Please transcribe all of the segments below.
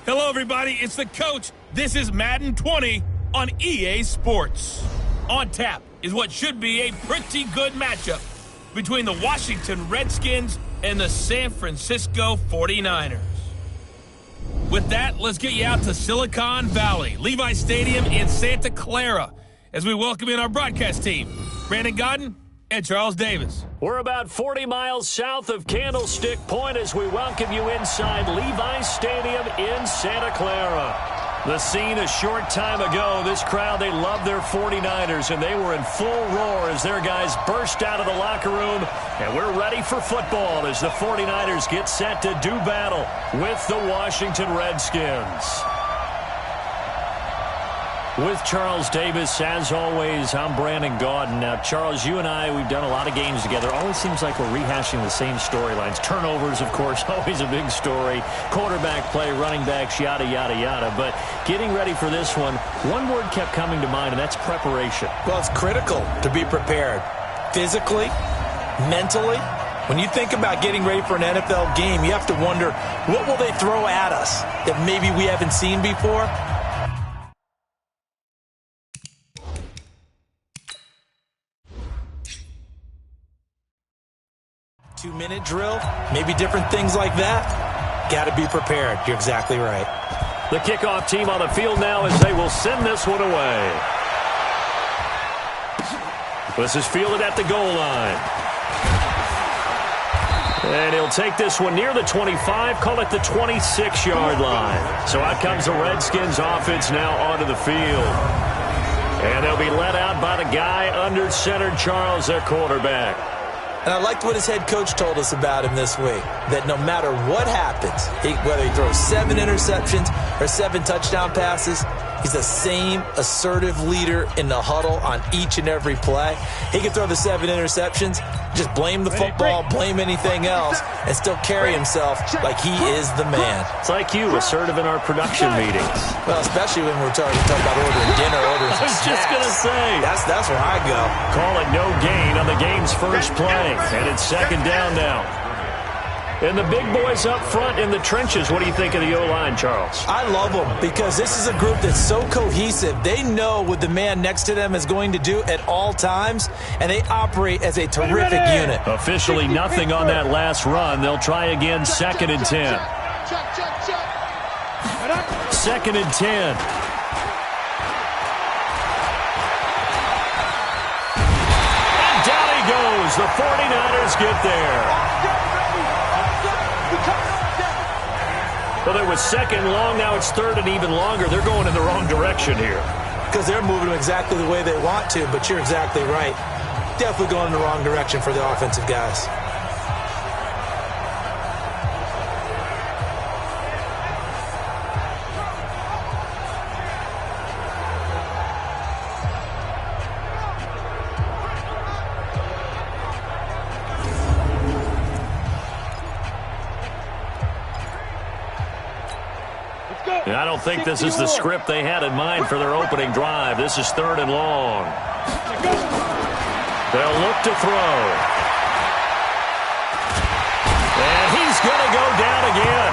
Hello, everybody. It's the coach. This is Madden 20 on EA Sports. On tap is what should be a pretty good matchup between the Washington Redskins and the San Francisco 49ers. With that, let's get you out to Silicon Valley, Levi Stadium in Santa Clara, as we welcome in our broadcast team, Brandon Godden and Charles Davis. We're about 40 miles south of Candlestick Point as we welcome you inside Levi Stadium in Santa Clara. The scene a short time ago, this crowd, they love their 49ers, and they were in full roar as their guys burst out of the locker room. And we're ready for football as the 49ers get set to do battle with the Washington Redskins. With Charles Davis, as always, I'm Brandon Gaudin. Now, Charles, you and I, we've done a lot of games together. Always seems like we're rehashing the same storylines. Turnovers, of course, always a big story. Quarterback play, running backs, yada, yada, yada. But getting ready for this one word kept coming to mind, and that's preparation. Well, it's critical to be prepared physically, mentally. When you think about getting ready for an NFL game, you have to wonder, what will they throw at us that maybe we haven't seen before? Two-minute drill, maybe different things like that. Got to be prepared. You're exactly right. The kickoff team on the field now as they will send this one away. This is fielded at the goal line. And he'll take this one near the 25, call it the 26-yard line. So out comes the Redskins offense now onto the field. And they'll be let out by the guy under center, Charles, their quarterback. And I liked what his head coach told us about him this week, that no matter what happens, whether he throws 7 interceptions or 7 touchdown passes, he's the same assertive leader in the huddle on each and every play. He can throw the 7 interceptions, just blame the football, blame anything else, and still carry himself like he is the man. It's like you, assertive in our production meetings. Well, especially when we're talking about ordering dinner, ordering some I was just going to say. That's where I go. Call it no gain on the game's first play, and it's second down now. And the big boys up front in the trenches, what do you think of the O-line, Charles? I love them because this is a group that's so cohesive. They know what the man next to them is going to do at all times, and they operate as a terrific unit. Officially nothing on that last run. They'll try again, 2nd and 10. 2nd and 10. And down he goes. The 49ers get there. Well, it was 2nd long, now it's 3rd and even longer. They're going in the wrong direction here. Because they're moving exactly the way they want to, but you're exactly right. Definitely going in the wrong direction for the offensive guys. I don't think this is the script they had in mind for their opening drive. This is 3rd and long. They'll look to throw. And he's going to go down again.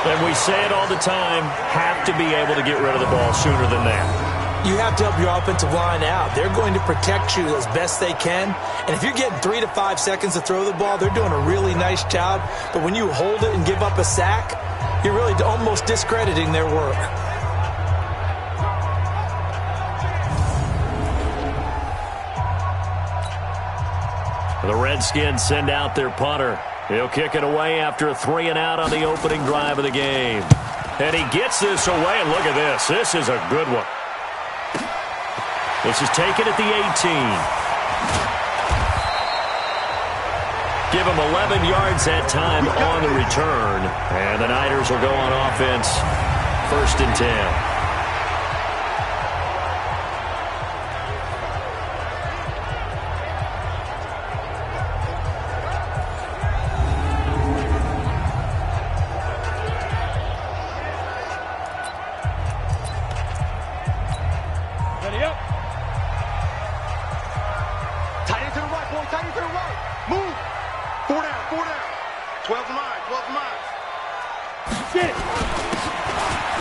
And we say it all the time, have to be able to get rid of the ball sooner than that. You have to help your offensive line out. They're going to protect you as best they can. And if you're getting 3 to 5 seconds to throw the ball, they're doing a really nice job. But when you hold it and give up a sack, you're really almost discrediting their work. The Redskins send out their punter. He'll kick it away after a 3 and out on the opening drive of the game. And he gets this away, and look at this. This is a good one. This is taken at the 18. Give him 11 yards that time on the return. And the Niners will go on offense, 1st and 10. Tight end to the right, boy. Tight end to the right. Move. 4 down. 12 to 9. 12 to 9.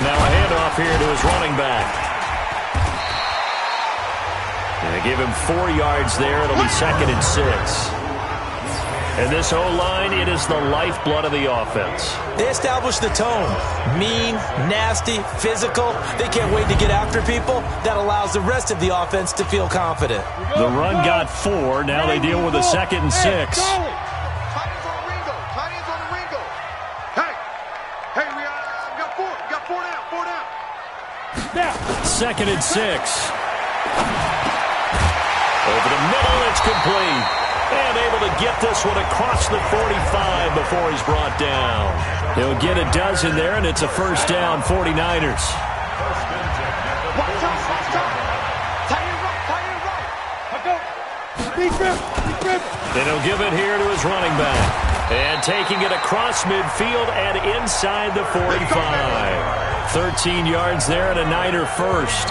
Now a handoff here to his running back. And they give him 4 yards there. It'll be 2nd and 6. And this O-line, it is the lifeblood of the offense. They establish the tone. Mean, nasty, physical. They can't wait to get after people. That allows the rest of the offense to feel confident. The run got 4. Now they deal with a 2nd and 6. Second and 6. Over the middle, it's complete. And able to get this one across the 45 before he's brought down. He'll get a dozen there, and it's a first down, 49ers. And he'll give it here to his running back. And taking it across midfield and inside the 45. 13 yards there and a Niner first.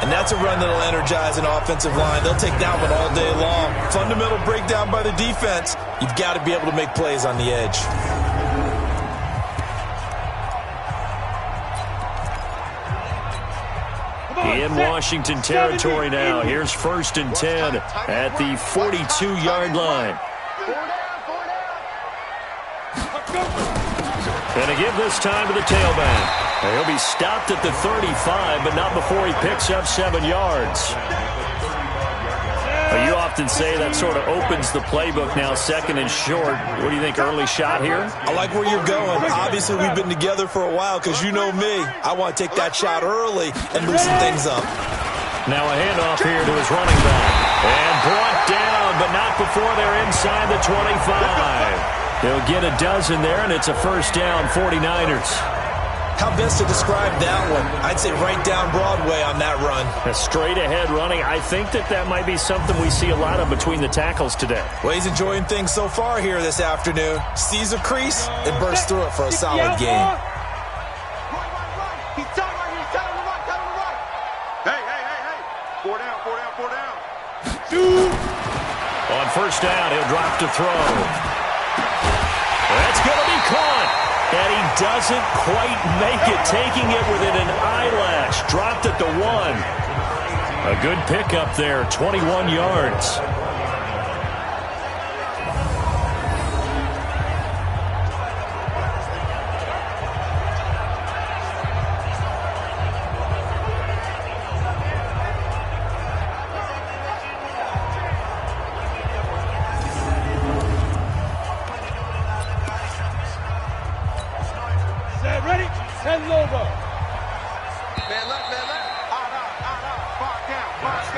And that's a run that'll energize an offensive line. They'll take that one all day long. Fundamental breakdown by the defense. You've got to be able to make plays on the edge. In Washington territory now. Here's 1st and 10 at the 42-yard line. And a give this time to the tailback. He'll be stopped at the 35, but not before he picks up 7 yards. You often say that sort of opens the playbook now, 2nd and short. What do you think, early shot here? I like where you're going. Obviously, we've been together for a while because you know me. I want to take that shot early and loosen things up. Now a handoff here to his running back. And brought down, but not before they're inside the 25. He'll get a dozen there, and it's a first down, 49ers. How best to describe that one? I'd say right down Broadway on that run. A straight-ahead running. I think that might be something we see a lot of between the tackles today. Well, he's enjoying things so far here this afternoon. Sees a crease and bursts through it for a solid game. He's down right here. He's down on the right. Down on the right. Hey. 4 down. On first down, he'll drop to throw. That's going to be caught. And he doesn't quite make it, taking it within an eyelash. Dropped at the 1. A good pickup there, 21 yards.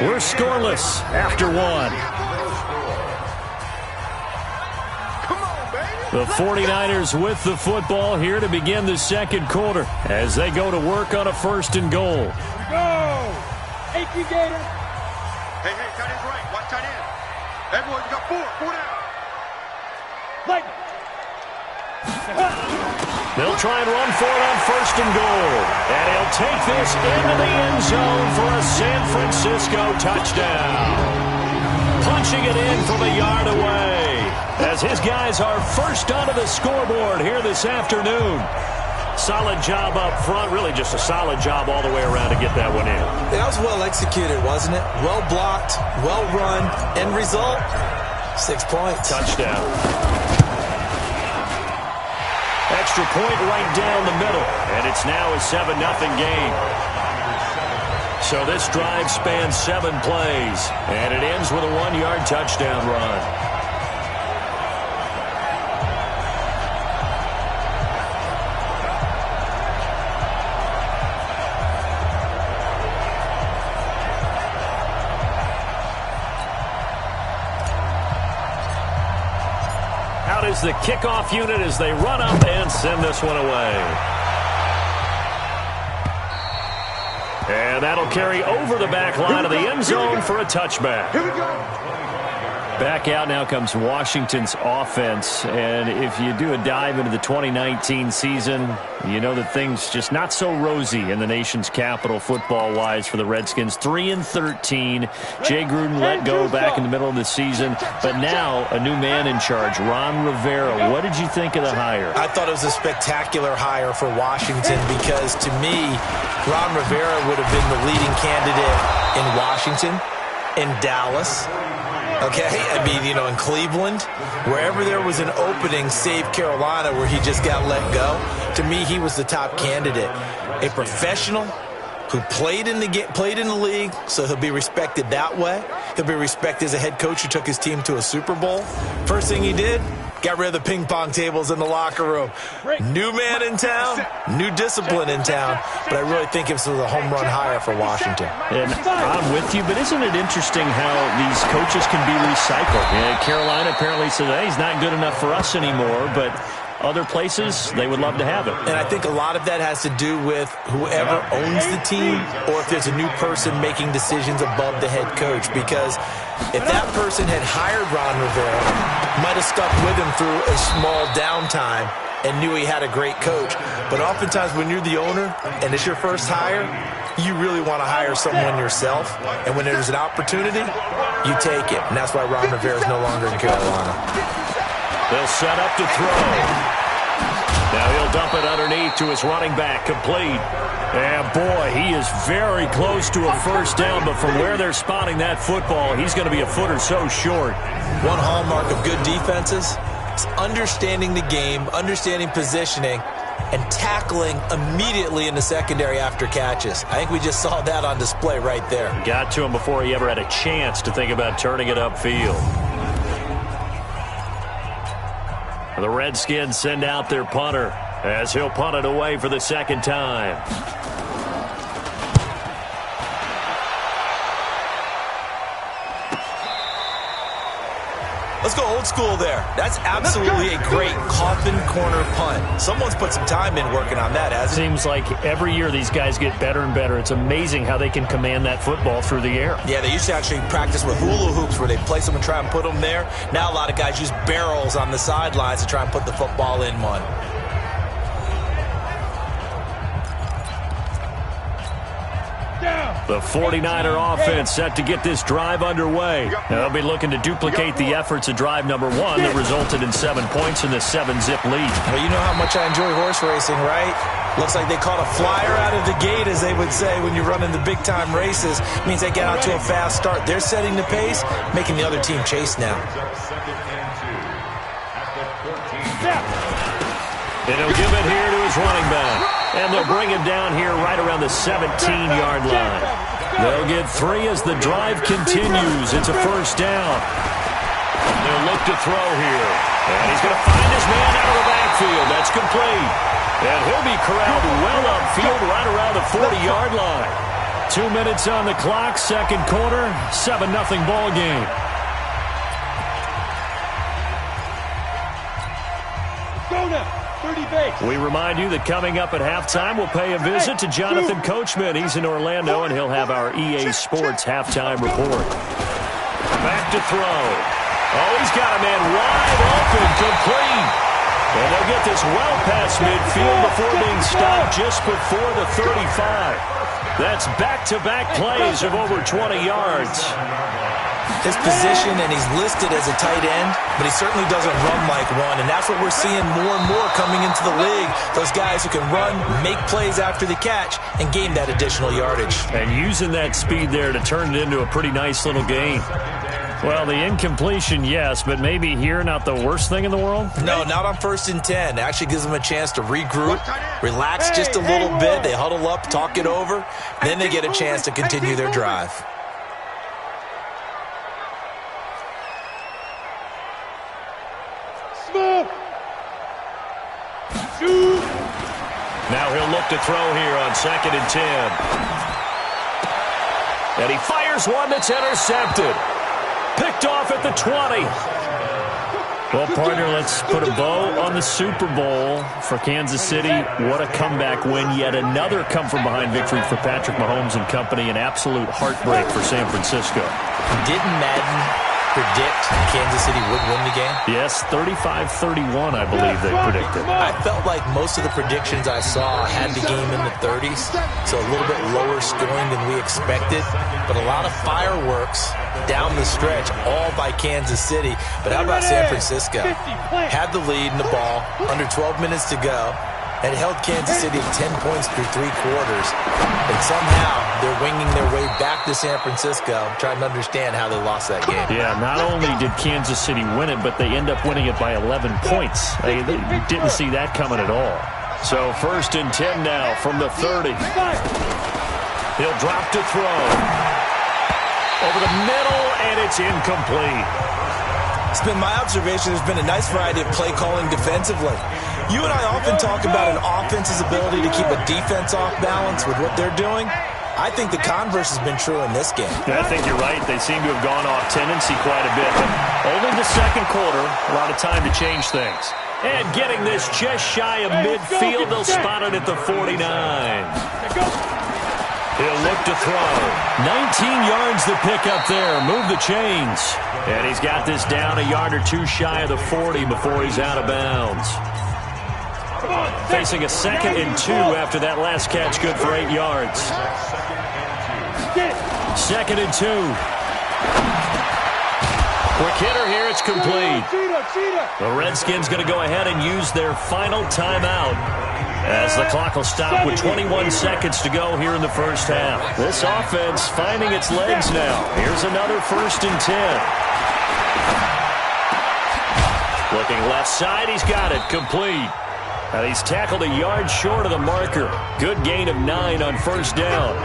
We're scoreless after 1. The 49ers with the football here to begin the 2nd quarter as they go to work on a 1st and goal. Here we go. Thank you, Gator. Hey, tight end's right. Watch tight end. Everyone, you got 4 down. Lightning. They'll try and run for it on 1st and goal. And he'll take this into the end zone for a San Francisco touchdown. Punching it in from a yard away as his guys are first onto the scoreboard here this afternoon. Solid job up front. Really just a solid job all the way around to get that one in. That was well executed, wasn't it? Well blocked, well run. End result, 6 points. Touchdown. Extra point right down the middle, and it's now a 7-0 game. So this drive spans 7 plays, and it ends with a 1-yard touchdown run. Out is the kickoff unit as they run up and send this one away. And that'll carry over the back line of the end zone for a touchback. Here we go. Back out now comes Washington's offense. And if you do a dive into the 2019 season, you know that things just not so rosy in the nation's capital football-wise for the Redskins. 3-13. Jay Gruden let go back in the middle of the season. But now a new man in charge, Ron Rivera. What did you think of the hire? I thought it was a spectacular hire for Washington because, to me, Ron Rivera would have been the leading candidate in Washington, in Dallas, okay? I mean, you know, in Cleveland, wherever there was an opening, save Carolina, where he just got let go. To me, he was the top candidate. A professional who played in the league, so he'll be respected that way. He'll be respected as a head coach who took his team to a Super Bowl. First thing he did, got rid of the ping pong tables in the locker room. New man in town, new discipline in town. But I really think this was a home run hire for Washington. And I'm with you, but isn't it interesting how these coaches can be recycled? Yeah, Carolina apparently said, hey, he's not good enough for us anymore, but other places, they would love to have it. And I think a lot of that has to do with whoever owns the team or if there's a new person making decisions above the head coach. Because if that person had hired Ron Rivera, might have stuck with him through a small downtime and knew he had a great coach. But oftentimes when you're the owner and it's your first hire, you really want to hire someone yourself. And when there's an opportunity, you take it. And that's why Ron Rivera is no longer in Carolina. They'll set up to throw. Now he'll dump it underneath to his running back, complete. And boy, he is very close to a first down, but from where they're spotting that football, he's going to be a foot or so short. One hallmark of good defenses is understanding the game, understanding positioning, and tackling immediately in the secondary after catches. I think we just saw that on display right there. Got to him before he ever had a chance to think about turning it upfield. The Redskins send out their punter as he'll punt it away for the second time. Let's go old school there. That's absolutely a great coffin corner punt. Someone's put some time in working on that, hasn't it? Seems like every year these guys get better and better. It's amazing how they can command that football through the air. Yeah, they used to actually practice with hula hoops where they place them and try and put them there. Now a lot of guys use barrels on the sidelines to try and put the football in one. The 49er offense set to get this drive underway. They'll be looking to duplicate the efforts of drive number one that resulted in 7 points in the 7-zip lead. Well, you know how much I enjoy horse racing, right? Looks like they caught a flyer out of the gate, as they would say when you're running the big-time races. It means they get out to a fast start. They're setting the pace, making the other team chase now. And he'll give it here to his running back. And they'll bring him down here right around the 17-yard line. They'll get 3 as the drive continues. It's a first down. They'll look to throw here. And he's going to find his man out of the backfield. That's complete. And he'll be corralled well upfield right around the 40-yard line. 2 minutes on the clock, second quarter, 7-0 ball game. Go now. We remind you that coming up at halftime, we'll pay a visit to Jonathan Coachman. He's in Orlando, and he'll have our EA Sports halftime report. Back to throw. Oh, he's got a man wide open, complete. And they'll get this well past midfield before being stopped just before the 35. That's back-to-back plays of over 20 yards. His position, and he's listed as a tight end, but he certainly doesn't run like one, and that's what we're seeing more and more coming into the league. Those guys who can run, make plays after the catch, and gain that additional yardage. And using that speed there to turn it into a pretty nice little game. Well, the incompletion, yes, but maybe here not the worst thing in the world? No, not on 1st and 10. It actually gives them a chance to regroup, relax just a little bit. They huddle up, talk it over, then they get a chance to continue their drive. Now he'll look to throw here on 2nd and 10. And he fires one that's intercepted. Picked off at the 20. Well, partner, let's put a bow on the Super Bowl for Kansas City. What a comeback win. Yet another come-from-behind victory for Patrick Mahomes and company. An absolute heartbreak for San Francisco. Didn't Madden predict Kansas City would win the game? Yes, 35-31, I believe they predicted. I felt like most of the predictions I saw had the game in the 30s, so a little bit lower scoring than we expected, but a lot of fireworks down the stretch, all by Kansas City. But how about San Francisco? Had the lead in the ball, under 12 minutes to go, and held Kansas City to 10 points through 3 quarters. And somehow they're winging their way back to San Francisco, trying to understand how they lost that game. Yeah, not only did Kansas City win it, but they end up winning it by 11 points. They didn't see that coming at all. So 1st and 10 now from the 30. He'll drop to throw. Over the middle, and it's incomplete. It's been my observation there's been a nice variety of play calling defensively. You and I often talk about an offense's ability to keep a defense off balance with what they're doing. I think the converse has been true in this game. I think you're right. They seem to have gone off tendency quite a bit. But only the second quarter, a lot of time to change things. And getting this just shy of midfield, they'll spot it at the 49. He'll look to throw. 19 yards to pick up there. Move the chains. And he's got this down a yard or two shy of the 40 before he's out of bounds. Facing a 2nd and 2 after that last catch, good for 8 yards. 2nd and 2. Quick hitter here, it's complete. The Redskins going to go ahead and use their final timeout as the clock will stop with 21 seconds to go here in the first half. This offense finding its legs now. Here's another 1st and 10. Looking left side, he's got it, complete. And he's tackled a yard short of the marker. Good gain of 9 on 1st down.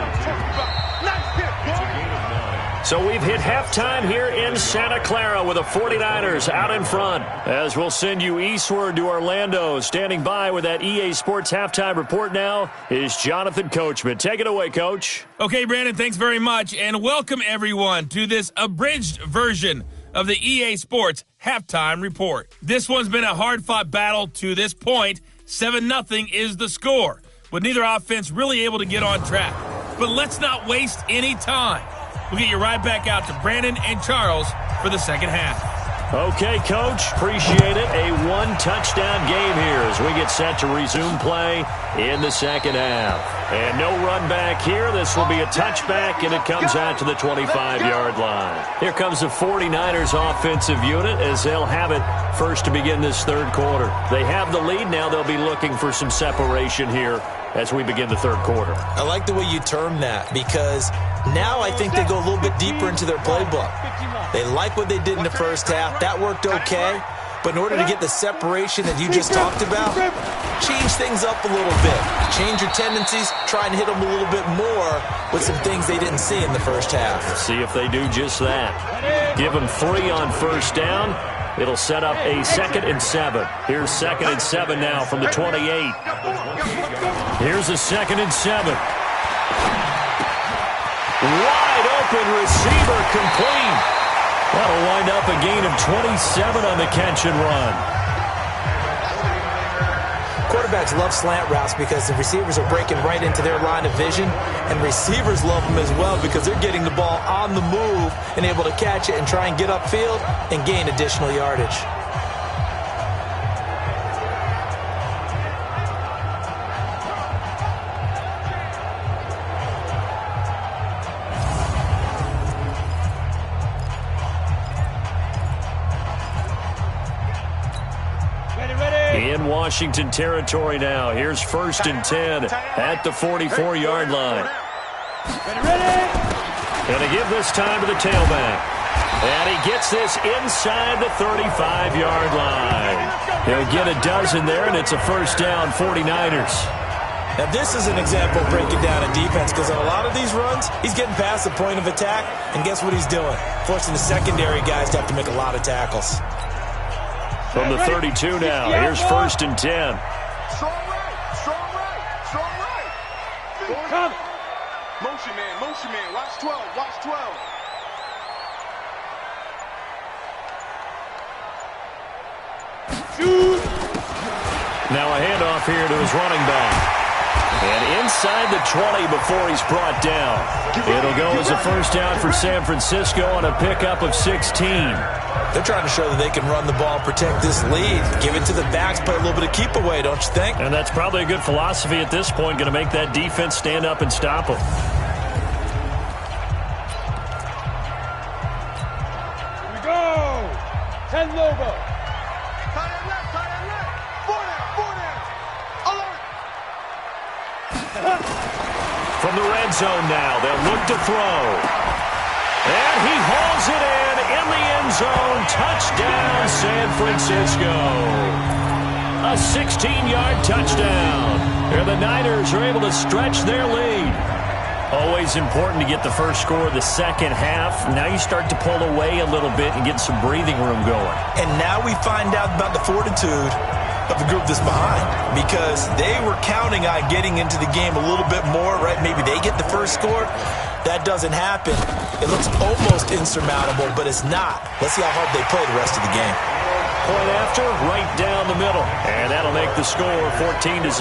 So we've hit halftime here in Santa Clara with the 49ers out in front. As we'll send you eastward to Orlando. Standing by with that EA Sports halftime report now is Jonathan Coachman. Take it away, Coach. Okay, Brandon, thanks very much. And welcome, everyone, to this abridged version of the EA Sports halftime report. This one's been a hard-fought battle to this point. 7-0 is the score, with neither offense really able to get on track. But let's not waste any time. We'll get you right back out to Brandon and Charles for the second half. Okay, Coach. Appreciate it. A 1-touchdown game here as we get set to resume play in the second half. And no run back here. This will be a touchback, and it comes out to the 25-yard line. Here comes the 49ers offensive unit as they'll have it first to begin this third quarter. They have the lead. Now they'll be looking for some separation here as we begin the third quarter. I like the way you term that because now I think they go a little bit deeper into their playbook. They like what they did in the first half. That worked okay. But in order to get the separation that you just talked about, change things up a little bit. Change your tendencies. Try and hit them a little bit more with some things they didn't see in the first half. See if they do just that. Give them 3 on 1st down. It'll set up a 2nd and 7. Here's 2nd and 7 now from the 28. Here's a 2nd and 7. Wide open receiver complete. That'll wind up a gain of 27 on the catch and run. Quarterbacks love slant routes because the receivers are breaking right into their line of vision, and receivers love them as well because they're getting the ball on the move and able to catch it and try and get upfield and gain additional yardage. In Washington territory now. Here's 1st and 10 at the 44-yard line. Gonna give this time to the tailback. And he gets this inside the 35-yard line. He'll get a dozen there, and it's a 1st down, 49ers. Now, this is an example of breaking down a defense because on a lot of these runs, he's getting past the point of attack, and guess what he's doing? Forcing the secondary guys to have to make a lot of tackles. From the 32 now, here's 1st and 10. Strong right, strong right, strong right. Come. Motion man, watch 12, watch 12. Now a handoff here to his running back. And inside the 20 before he's brought down. It'll go as a first down for San Francisco on a pickup of 16. They're trying to show that they can run the ball, protect this lead, give it to the backs, play a little bit of keep away, don't you think? And that's probably a good philosophy at this point, going to make that defense stand up and stop them. Here we go. 10 Lobo. Tight end left, tight end left. 4 down. Alert. From the red zone now, they'll look to throw. And he hauls it in the end zone. Touchdown, San Francisco. A 16-yard touchdown. Here the Niners are able to stretch their lead. Always important to get the first score of the second half. Now you start to pull away a little bit and get some breathing room going. And now we find out about the fortitude of the group that's behind, because they were counting on getting into the game a little bit more, right? Maybe they get the first score. That doesn't happen. It looks almost insurmountable, but it's not. Let's see how hard they play the rest of the game. Point after, right down the middle. And that'll make the score 14-0.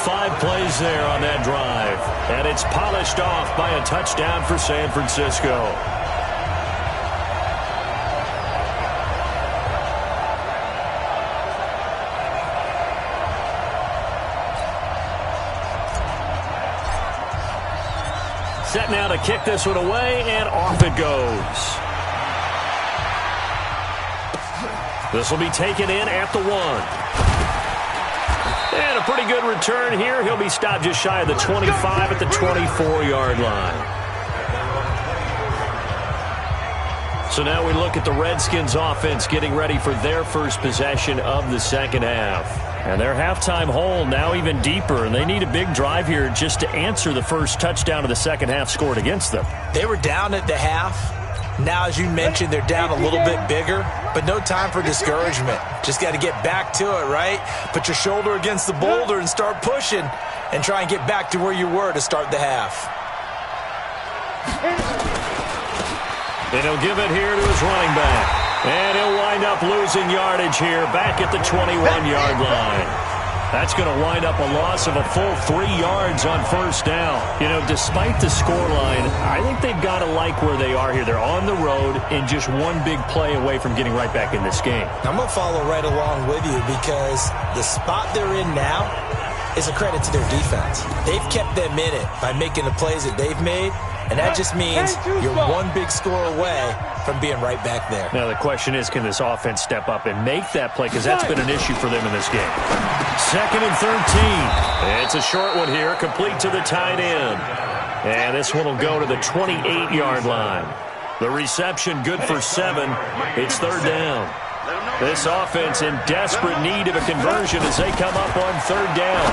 5 plays there on that drive. And it's polished off by a touchdown for San Francisco. Set now to kick this one away, and off it goes. This will be taken in at the 1. And a pretty good return here. He'll be stopped just shy of the 25 at the 24-yard line. So now we look at the Redskins offense getting ready for their first possession of the second half. And their halftime hole now even deeper, and they need a big drive here just to answer the first touchdown of the second half scored against them. They were down at the half. Now, as you mentioned, they're down a little bit bigger, but no time for discouragement. Just got to get back to it, right? Put your shoulder against the boulder and start pushing and try and get back to where you were to start the half. And he'll give it here to his running back. And he'll wind up losing yardage here back at the 21-yard line. That's going to wind up a loss of a full 3 yards on first down. You know, despite the scoreline, I think they've got to like where they are here. They're on the road and just one big play away from getting right back in this game. I'm going to follow right along with you, because the spot they're in now is a credit to their defense. They've kept them in it by making the plays that they've made, and that just means you're one big score away from being right back there. Now the question is, can this offense step up and make that play? Because that's been an issue for them in this game. 2nd and 13. It's a short one here, complete to the tight end. And this one will go to the 28-yard line. The reception good for 7. It's 3rd down. This offense in desperate need of a conversion as they come up on 3rd down.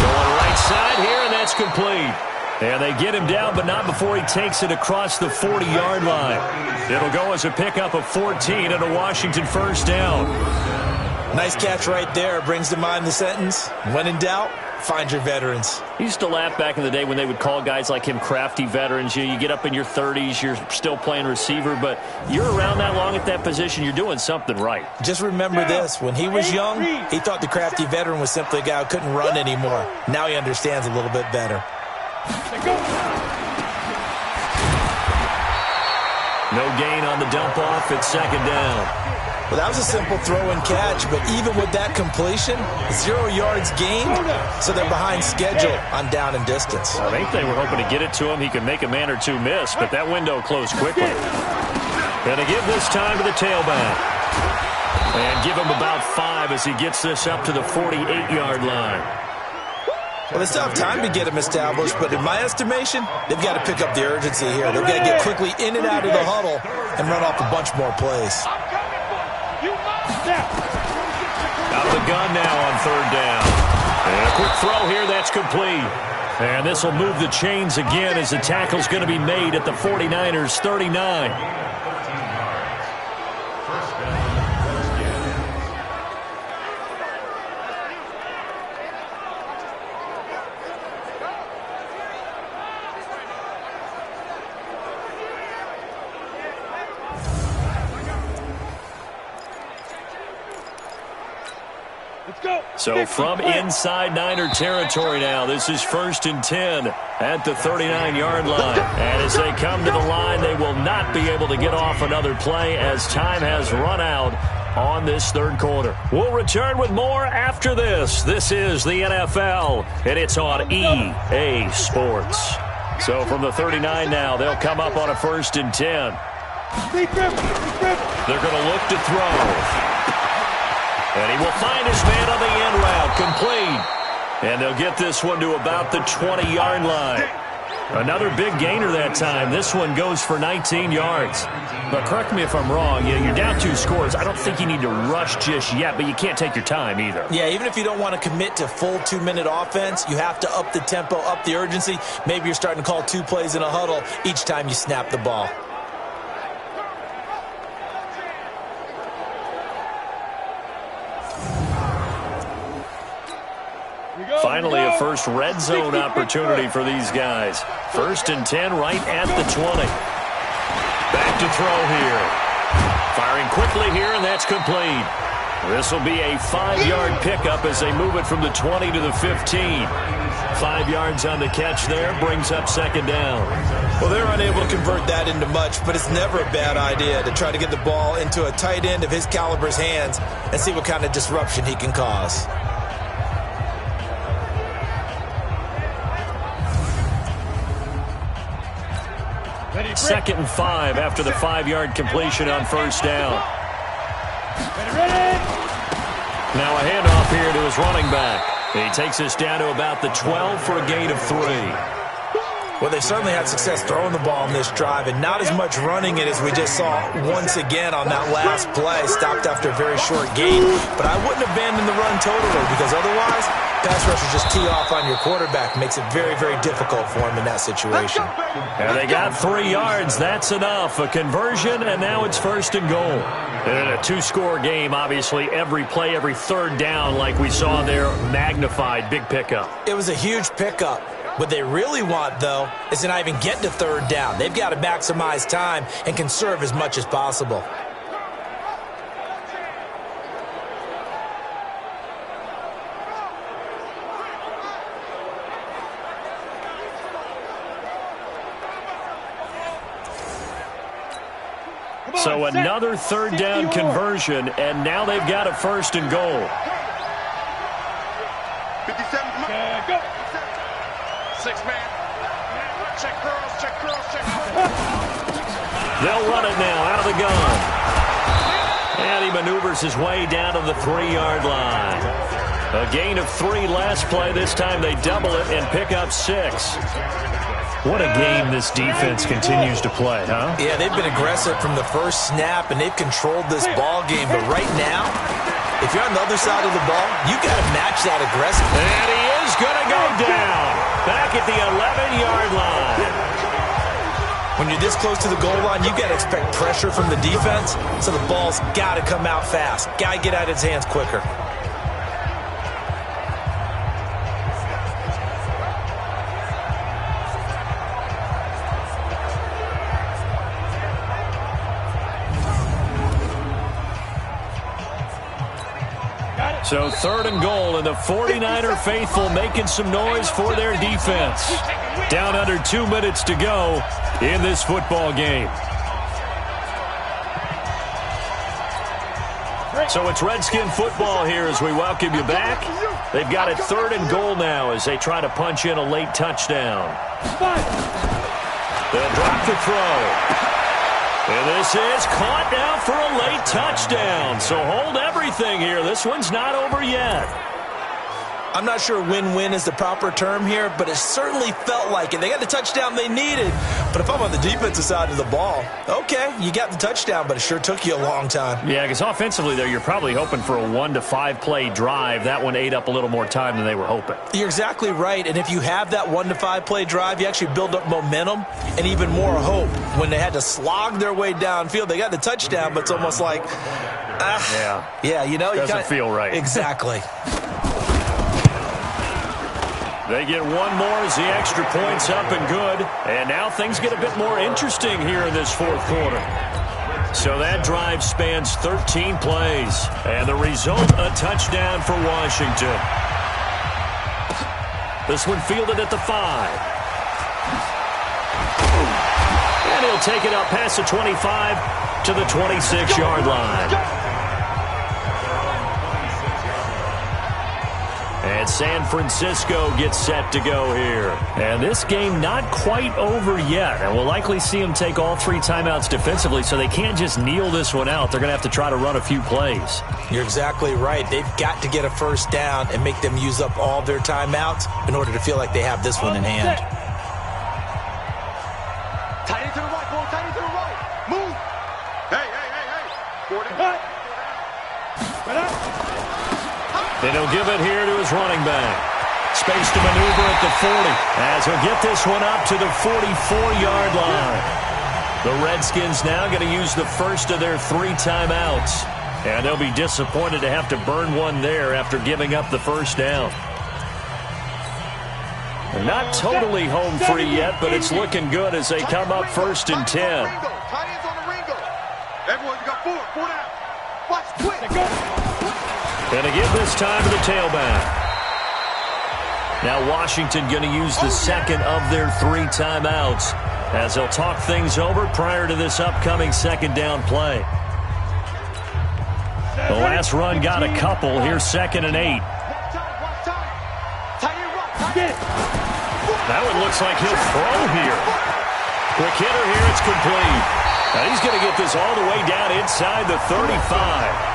Going right side here, and that's complete. And they get him down, but not before he takes it across the 40-yard line. It'll go as a pickup of 14 and a Washington first down. Nice catch right there. Brings to mind the sentence, when in doubt, find your veterans. He used to laugh back in the day when they would call guys like him crafty veterans. You get up in your 30s, you're still playing receiver, but you're around that long at that position, you're doing something right. Just remember this. When he was young, he thought the crafty veteran was simply a guy who couldn't run anymore. Now he understands a little bit better. No gain on the dump off at 2nd down. Well, that was a simple throw and catch, but even with that completion, 0 yards gained, so they're behind schedule on down and distance. I think they were hoping to get it to him. He could make a man or two miss, but that window closed quickly. Gonna give this time to the tailback. And give him about 5 as he gets this up to the 48-yard line. Well, they still have time to get him established, but in my estimation, they've got to pick up the urgency here. They've got to get quickly in and out of the huddle and run off a bunch more plays. Out of the gun now on 3rd down. And a quick throw here, that's complete. And this will move the chains again as the tackle's going to be made at the 49ers' 39. So from inside Niner territory now, this is 1st and 10 at the 39-yard line. And as they come to the line, they will not be able to get off another play as time has run out on this third quarter. We'll return with more after this. This is the NFL, and it's on EA Sports. So from the 39 now, they'll come up on a 1st and 10. They're going to look to throw. And he will find his man on the end route, complete. And they'll get this one to about the 20-yard line. Another big gainer that time. This one goes for 19 yards. But correct me if I'm wrong, you're down 2 scores. I don't think you need to rush just yet, but you can't take your time either. Yeah, even if you don't want to commit to full 2-minute offense, you have to up the tempo, up the urgency. Maybe you're starting to call 2 plays in a huddle each time you snap the ball. Finally, a first red zone opportunity for these guys. 1st and 10 right at the 20. Back to throw here. Firing quickly here, and that's complete. This will be a 5-yard pickup as they move it from the 20 to the 15. 5 yards on the catch there, brings up 2nd down. Well, they're unable to convert that into much, but it's never a bad idea to try to get the ball into a tight end of his caliber's hands and see what kind of disruption he can cause. 2nd and 5 after the 5-yard completion on 1st down. Now a handoff here to his running back. He takes us down to about the 12 for a gain of 3. Well, they certainly had success throwing the ball in this drive and not as much running it as we just saw once again on that last play. Stopped after a very short gain. But I wouldn't abandon the run totally because otherwise, pass rushers just tee off on your quarterback. Makes it very, very difficult for him in that situation. And they got 3 yards. That's enough. A conversion, and now it's 1st and goal. And in a 2-score game, obviously, every play, every 3rd down, like we saw there, magnified. Big pickup. It was a huge pickup. What they really want, though, is to not even get to 3rd down. They've got to maximize time and conserve as much as possible. So another 3rd down conversion, and now they've got a 1st and goal. 57, go. 6-man. Check curls, check curls, check curls. They'll run it now out of the gun. And he maneuvers his way down to the 3-yard line. A gain of 3 last play. This time they double it and pick up 6. What a game this defense continues to play, huh? Yeah, they've been aggressive from the first snap, and they've controlled this ball game. But right now, if you're on the other side of the ball, you got to match that aggressiveness. And he is going to go down. Back at the 11-yard line. When you're this close to the goal line, you got to expect pressure from the defense, so the ball's got to come out fast. Got to get out of his hands quicker. So 3rd and goal, and the 49er faithful making some noise for their defense. Down under 2 minutes to go in this football game. So it's Redskin football here as we welcome you back. They've got it 3rd and goal now as they try to punch in a late touchdown. They'll drop the throw. And this is caught now for a late touchdown. So hold everything here. This one's not over yet. I'm not sure win-win is the proper term here, but it certainly felt like it. They got the touchdown they needed. But if I'm on the defensive side of the ball, okay, you got the touchdown, but it sure took you a long time. Yeah, because offensively, there, you're probably hoping for a 1 to 5 play drive. That one ate up a little more time than they were hoping. You're exactly right. And if you have that 1 to 5 play drive, you actually build up momentum and even more hope. When they had to slog their way downfield, they got the touchdown, but it's almost like, yeah, you know, doesn't feel right. Exactly. They get one more as the extra point's up and good. And now things get a bit more interesting here in this 4th quarter. So that drive spans 13 plays. And the result, a touchdown for Washington. This one fielded at the 5. And he'll take it up past the 25 to the 26-yard line. And San Francisco gets set to go here. And this game not quite over yet. And we'll likely see them take all 3 timeouts defensively, so they can't just kneel this one out. They're going to have to try to run a few plays. You're exactly right. They've got to get a first down and make them use up all their timeouts in order to feel like they have this one in hand. Tight end to the right, boy. Tight end to the right. Move. Hey. 40. And he'll give it here to his running back. Space to maneuver at the 40 as he'll get this one up to the 44-yard line. The Redskins now going to use the first of their 3 timeouts. And they'll be disappointed to have to burn one there after giving up the first down. They're not totally home free yet, but it's looking good as they come up 1st and 10. Tight ends on the Ringo. Everyone, you got 4 down. Watch, quick. And to give this time to the tailback. Now Washington going to use the second of their 3 timeouts as they'll talk things over prior to this upcoming 2nd down play. The last run got a couple. Here's 2nd and 8. That one looks like he'll throw here. Quick hitter here. It's complete. Now he's going to get this all the way down inside the 35.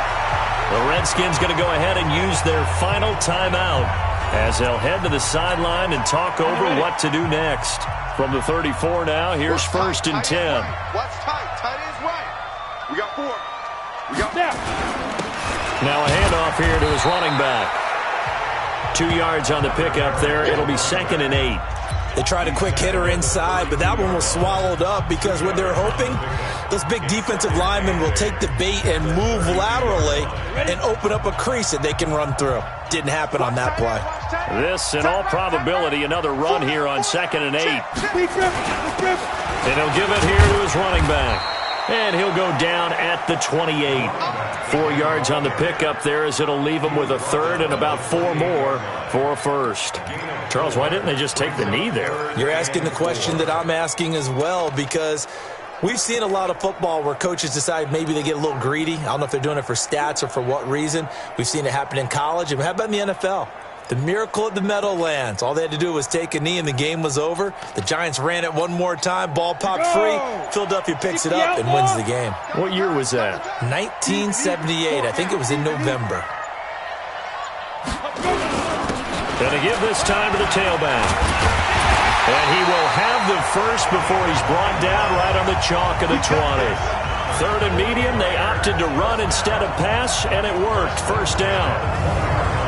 The Redskins going to go ahead and use their final timeout as they'll head to the sideline and talk over what to do next. From the 34 now, here's 1st and 10. Watch tight. Tight ends right. We got 4. We got now. Now a handoff here to his running back. 2 yards on the pickup there. It'll be 2nd and 8. They tried a quick hitter inside, but that one was swallowed up because what they're hoping, those big defensive linemen will take the bait and move laterally and open up a crease that they can run through. Didn't happen on that play. This, in all probability, another run here on 2nd and 8. And he'll give it here to his running back. And he'll go down at the 28. 4 yards on the pickup there as it'll leave him with a 3rd and about 4 more for a 1st. Charles, why didn't they just take the knee there? You're asking the question that I'm asking as well, because we've seen a lot of football where coaches decide maybe they get a little greedy. I don't know if they're doing it for stats or for what reason. We've seen it happen in college. And how about in the NFL? The miracle at the Meadowlands. All they had to do was take a knee and the game was over. The Giants ran it one more time. Ball popped free. Philadelphia picks it up and wins the game. What year was that? 1978. I think it was in November. Going to give this time to the tailback. And he will have the first before he's brought down right on the chalk of the 20. 3rd and medium. They opted to run instead of pass, and it worked. 1st down.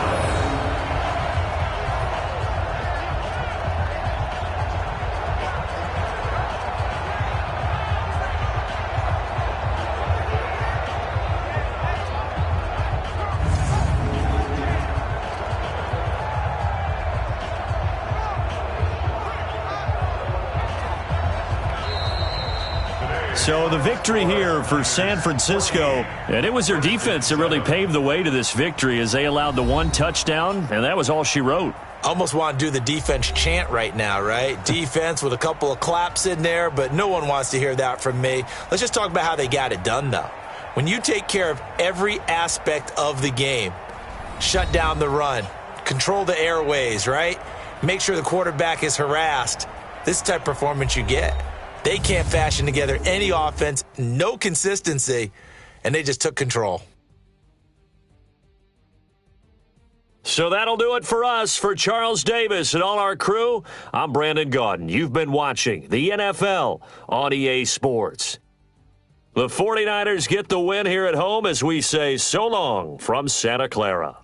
So the victory here for San Francisco, and it was their defense that really paved the way to this victory as they allowed the 1 touchdown, and that was all she wrote. Almost want to do the defense chant right now, right? Defense with a couple of claps in there, but no one wants to hear that from me. Let's just talk about how they got it done, though. When you take care of every aspect of the game, shut down the run, control the airways, right? Make sure the quarterback is harassed. This is the type of performance you get. They can't fashion together any offense, no consistency, and they just took control. So that'll do it for us. For Charles Davis and all our crew, I'm Brandon Gaudin. You've been watching the NFL on EA Sports. The 49ers get the win here at home as we say so long from Santa Clara.